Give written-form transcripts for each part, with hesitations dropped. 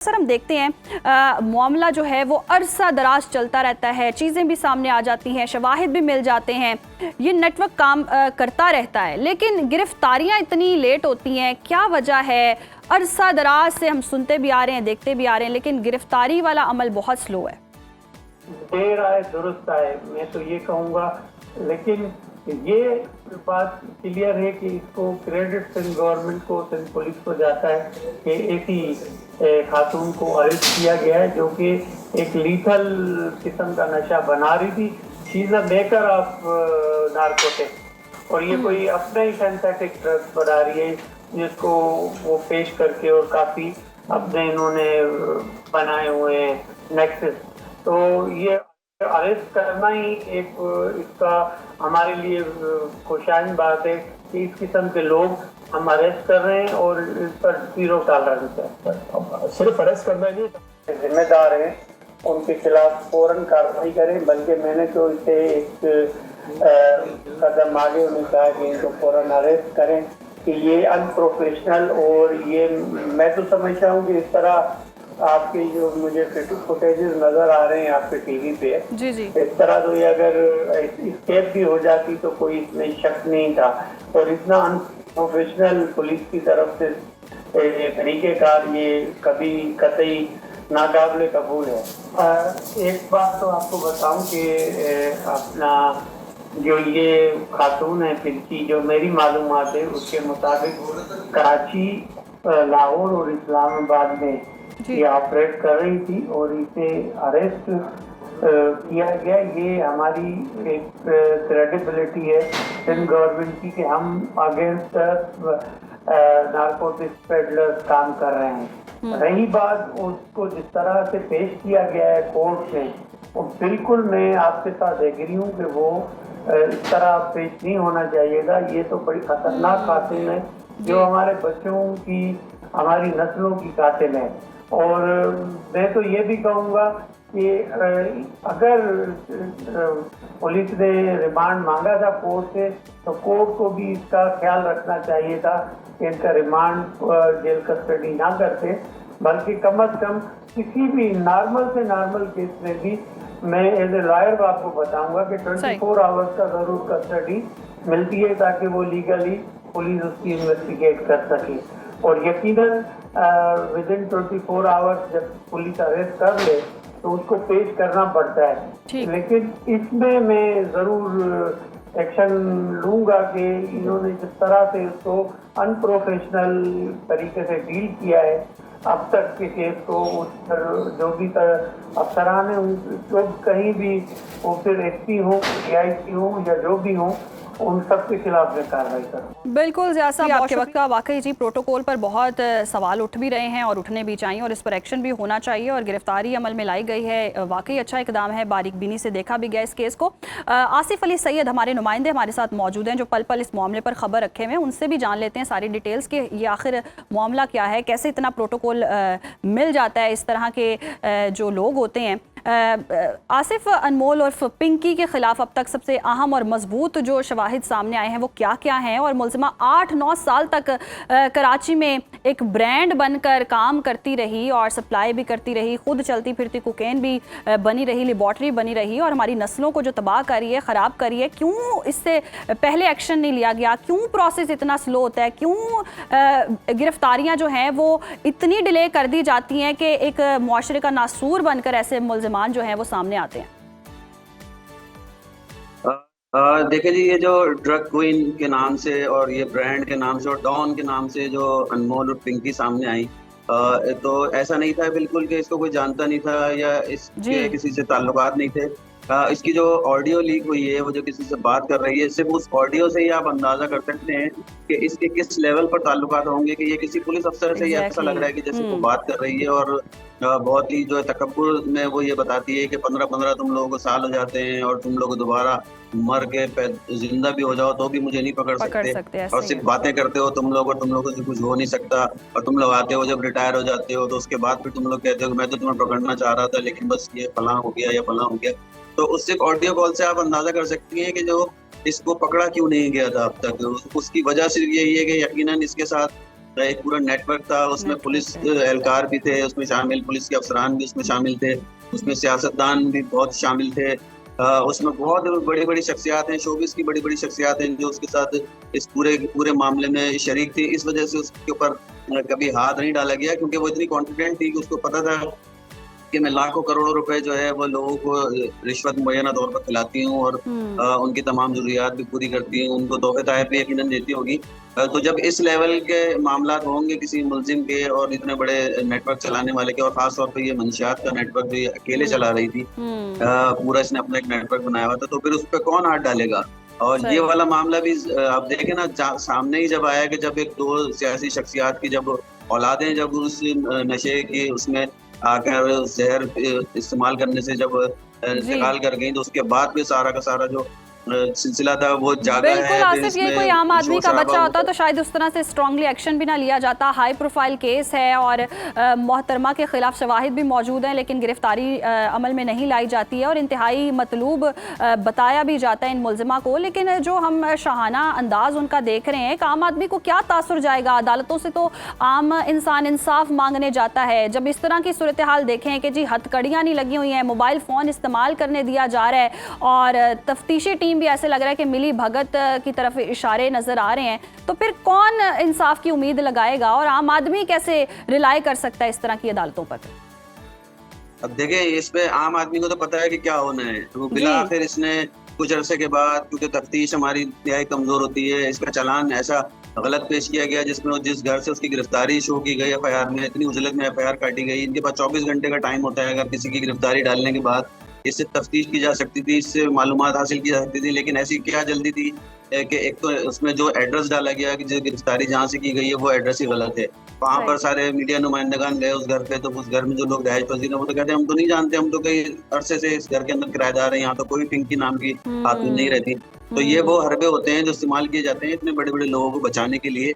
Sir हम देखते हैं मामला जो है वो अरसा दराज चलता रहता है, चीज़ें भी सामने आ जाती हैं, शवाहिद भी मिल जाते हैं, ये नेटवर्क काम करता रहता है, लेकिन गिरफ्तारियां इतनी लेट होती हैं। क्या वजह है? अरसा दराज से हम सुनते भी आ रहे हैं, देखते भी आ रहे हैं, लेकिन गिरफ्तारी वाला अमल बहुत स्लो है। देर आए दुरुस्त आए, मैं तो ये कहूँगा। लेकिन ये बात क्लियर है कि इसको क्रेडिट सिंध गवर्नमेंट को, सिंध पुलिस को जाता है कि एक ही खातून को अरेस्ट किया गया है जो कि एक लीथल किस्म का नशा बना रही थी। She is a maker of narcotic, और ये कोई अपना ही सिंथेटिक ड्रग्स बना रही है जिसको वो पेश करके, और काफ़ी अपने इन्होंने बनाए हुए हैं नेक्सस। तो ये अरेस्ट करना ही एक इसका हमारे लिए खुशाइन बात है कि इस किस्म के लोग हम अरेस्ट कर रहे हैं और इस पर जीरो टॉलरेंस है। सिर्फ अरेस्ट करना नहीं, जिम्मेदार हैं उनके खिलाफ फौरन कार्रवाई करें। बल्कि मैंने तो इसे एक कदम आगे उन्हें कहा कि इनको फौरन अरेस्ट करें कि ये अनप्रोफेशनल, और ये मैं तो समझता हूँ कि इस तरह आपके जो मुझे फुटेजेस नजर आ रहे हैं आपके टीवी पे, जी जी, इस तरह तो ये अगर स्केप भी हो जाती तो कोई इसमें शक नहीं था। और इतना अनप्रोफेशनल पुलिस की तरफ से तरीकेकार ये कभी कतई नाकाबिले कबूल है। एक बात तो आपको बताऊं कि अपना जो ये खातून है पिंकी, जो मेरी मालूमात है उसके मुताबिक कराची, लाहौर और इस्लामाबाद में ये ऑपरेट कर रही थी और इसे अरेस्ट किया गया। ये हमारी एक क्रेडिबिलिटी है सिंध गवर्नमेंट की कि हम अगेंस्ट नारकोटिक्स पेडलर्स काम कर रहे हैं। रही बात उसको जिस तरह से पेश किया गया है कोर्ट में, वो बिल्कुल मैं आपके साथ एग्री हूँ कि वो इस तरह पेश नहीं होना चाहिएगा। ये तो बड़ी खतरनाक कातिल है जो हमारे बच्चों की, हमारी नस्लों की कातिल है। और मैं तो ये भी कहूँगा कि अगर पुलिस ने रिमांड मांगा था कोर्ट से, तो कोर्ट को भी इसका ख्याल रखना चाहिए था कि इनका रिमांड जेल कस्टडी ना करते, बल्कि कम अज कम किसी भी नॉर्मल से नॉर्मल केस में भी मैं एज ए लॉयर आपको बताऊंगा कि 24 आवर्स का जरूर कस्टडी मिलती है ताकि वो लीगली पुलिस उसकी इन्वेस्टिगेट कर सके। और यकीनन विदिन 24 आवर्स जब पुलिस अरेस्ट कर ले तो उसको पेश करना पड़ता है। लेकिन इसमें मैं जरूर एक्शन लूंगा कि इन्होंने जिस तरह से उसको अनप्रोफेशनल तरीके से डील किया है अब तक के केस को, उस पर जो भी अफसरान हैं जो कहीं भी, वो फिर एसपी हो, डीआईजी हो या जो भी हो, उन सब के खिलाफ में कार्रवाई करें। बिल्कुल ज़िया साहब, आपके वक्त का वाकई जी प्रोटोकॉल पर बहुत सवाल उठ भी रहे हैं और उठने भी चाहिए और इस पर एक्शन भी होना चाहिए, और गिरफ्तारी अमल में लाई गई है, वाकई अच्छा इकदाम है, बारीक बीनी से देखा भी गया इस केस को। आसिफ अली सैयद हमारे नुमाइंदे हमारे साथ मौजूद हैं जो पल पल इस मामले पर खबर रखे हुए हैं, उनसे भी जान लेते हैं सारी डिटेल्स कि ये आखिर मामला क्या है, कैसे इतना प्रोटोकॉल मिल जाता है इस तरह के जो लोग होते हैं। आसिफ, अनमोल और पिंकी के खिलाफ अब तक सबसे अहम और मजबूत जो शवाहिद सामने आए हैं वो क्या क्या हैं? और मुलजिमा 8-9 साल तक कराची में एक ब्रांड बनकर काम करती रही और सप्लाई भी करती रही, खुद चलती फिरती कोकेन भी बनी रही, लेबॉर्ट्री बनी रही, और हमारी नस्लों को जो तबाह करी है, ख़राब करी है। क्यों इससे पहले एक्शन नहीं लिया गया? क्यों प्रोसेस इतना स्लो होता है? क्यों गिरफ्तारियाँ जो हैं वो इतनी डिले कर दी जाती हैं कि एक मुआशरे का नासूर बनकर ऐसे मुलजिमान जो हैं वो सामने आते हैं? देखिए जी, ये जो ड्रग क्वीन के नाम से और ये ब्रांड के नाम से और डॉन के नाम से जो अनमोल और पिंकी सामने आई, तो ऐसा नहीं था बिल्कुल कि इसको कोई जानता नहीं था या इसके किसी से ताल्लुकात नहीं थे। इसकी जो ऑडियो लीक हुई है, वो जो किसी से बात कर रही है, सिर्फ उस ऑडियो से ही आप अंदाजा कर सकते हैं कि इसके किस लेवल पर ताल्लुकात होंगे कि ये किसी पुलिस अफसर से ही ऐसा लग रहा है कि जैसे वो बात कर रही है और बहुत ही जो है तकब्बुर में वो ये बताती है कि 15-15 तुम लोगों को साल हो जाते हैं और तुम लोग दोबारा मर के जिंदा भी हो जाओ तो भी मुझे नहीं पकड़ सकते और सिर्फ बातें करते हो तुम लोग और तुम लोगों से कुछ हो नहीं सकता, और तुम लोग आते हो जब रिटायर हो जाते हो तो उसके बाद फिर तुम लोग कहते हो मैं तो तुम्हें पकड़ना चाह रहा था लेकिन बस ये फलां हो गया या फलां हो गया। तो उससे ऑडियो कॉल से आप अंदाजा कर सकती हैं कि जो इसको पकड़ा क्यों नहीं गया था अब तक। उसकी वजह सिर्फ यही है कि यकीनन इसके साथ एक पूरा नेटवर्क था, उसमें पुलिस एहलकार भी थे उसमें शामिल, पुलिस के अफसरान भी उसमें शामिल थे, उसमें सियासतदान भी बहुत शामिल थे, उसमें बहुत बड़ी बड़ी शख्सियात हैं, शोबिस की बड़ी बड़ी शख्सियात हैं जो उसके साथ इस पूरे मामले में शरीक थी। इस वजह से उसके ऊपर कभी हाथ नहीं डाला गया, क्योंकि वो इतनी कॉन्फिडेंट थी कि उसको पता था कि मैं लाखों करोड़ों रुपए जो है वो लोगों को रिश्वत मुयैना तौर पर खिलाती हूँ और उनकी तमाम जरूरियात भी पूरी करती हूँ, उनको तोहफे तोहफे भी यकीनन देती होगी। तो जब इस लेवल के मामलात होंगे किसी मुलजिम के और इतने बड़े नेटवर्क चलाने वाले के, और खास तौर पे ये मंशियात का नेटवर्क जो ये अकेले चला रही थी, पूरा इसने अपना एक नेटवर्क बनाया हुआ था, तो फिर उस पर कौन हाथ डालेगा। और ये वाला मामला भी आप देखें ना, सामने ही जब आया कि जब एक दो सियासी शख्सियात की जब औलादें जब उस नशे की उसमें आकर जहर इस्तेमाल करने से जब इंतकाल कर गई, तो उसके बाद भी सारा का सारा जो सिलसिला था वो जागा है। बिल्कुल आसिफ, ये कोई आम आदमी का बच्चा होता तो शायद उस तरह से स्ट्रांगली एक्शन भी ना लिया जाता। हाई प्रोफाइल केस है और मोहतरमा के खिलाफ शवाहिद भी मौजूद हैं, लेकिन गिरफ्तारी अमल में नहीं लाई जाती है और इंतहाई मतलूब बताया भी जाता है इन मुलजिमा को। लेकिन जो हम शाहाना अंदाज उनका देख रहे हैं, एक आम आदमी को क्या तासुर जाएगा। अदालतों से तो आम इंसान इंसाफ मांगने जाता है। जब इस तरह की सूरत हाल देखें कि जी हथकड़ियाँ नहीं लगी हुई हैं, मोबाइल फ़ोन इस्तेमाल करने दिया जा रहा है और तफ्तीशी टीम भी ऐसे लग रहा है कि मिली भगत की तरफ इशारे नजर आ रहे हैं, तो फिर कौन इंसाफ की उम्मीद लगाएगा और आम आदमी कैसे रिलाय कर सकता है इस तरह की अदालतों पर। अब देखें, इस पे आम आदमी को तो पता है कि क्या होना है, तो बिला आखिर इसने कुछ अरसे के बाद, क्योंकि तफ्तीश हमारी इंतहाई कमजोर होती है, इसका चालान ऐसा गलत पेश किया गया जिसमें जिस घर से उसकी गिरफ्तारी शो की गई FIR में, इतनी उजलत में FIR काटी गई। इनके पास 24 घंटे का टाइम होता है, अगर किसी की गिरफ्तारी डालने के बाद इससे तफ्तीश की जा सकती थी, इससे मालूमात हासिल की जा सकती थी, लेकिन ऐसी क्या जल्दी थी कि एक तो उसमें जो एड्रेस डाला गया कि जो गिरफ्तारी जहाँ से की गई है वो एड्रेस ही गलत है। वहाँ पर सारे मीडिया नुमाइंदगान गए उस घर पे, तो उस घर में जो लोग रहायश पजीर हैं वो तो कहते हैं हम तो नहीं जानते, हम तो कई अरसे से इस घर के अंदर किराएदार हैं, यहाँ तो कोई पिंकी नाम की खातून नहीं रहती। तो ये वो हरबे होते हैं जो इस्तेमाल किए जाते हैं इतने बड़े बड़े लोगों को बचाने के लिए,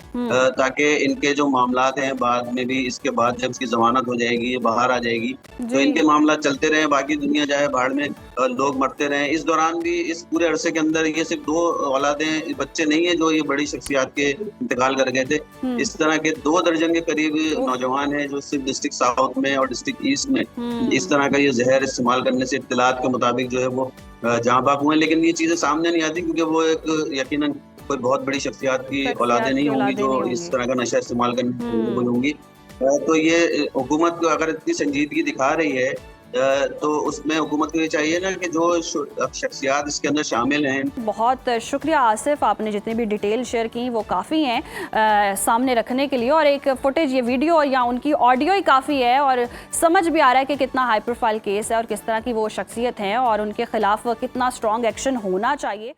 ताकि इनके जो मामलात हैं बाद में भी, इसके बाद जब इसकी जमानत हो जाएगी, ये बाहर आ जाएगी, तो इनके मामला चलते रहे, बाकी दुनिया जाए भाड़ में, लोग मरते रहे। इस दौरान भी इस पूरे अरसे के अंदर ये सिर्फ 2 औलादें, बच्चे नहीं है जो ये बड़ी शख्सियात के इंतकाल कर गए थे, इस तरह के 2 दर्जन के करीब नौजवान हैं जो सिर्फ डिस्ट्रिक्ट साउथ में और डिस्ट्रिक्ट ईस्ट में इस तरह का ये जहर इस्तेमाल करने से इत्तलात के मुताबिक जो है वो जहाँ बाक हुए। लेकिन ये चीजें सामने नहीं आती क्योंकि वो एक यकीनन कोई बहुत बड़ी शख्सियात की औलादें नहीं होंगी जो इस तरह का नशा इस्तेमाल करने होंगी। तो ये हुकूमत को अगर इतनी संजीदगी दिखा रही है तो उसमें हुकूमत को ये चाहिए ना कि जो शख्सियात इसके अंदर शामिल हैं। बहुत शुक्रिया आसिफ, आपने जितनी भी डिटेल शेयर की वो काफ़ी हैं सामने रखने के लिए, और एक फुटेज, ये वीडियो या उनकी ऑडियो ही काफ़ी है और समझ भी आ रहा है कि कितना हाई प्रोफाइल केस है और किस तरह की वो शख्सियत हैं और उनके खिलाफ कितना स्ट्रॉन्ग एक्शन होना चाहिए।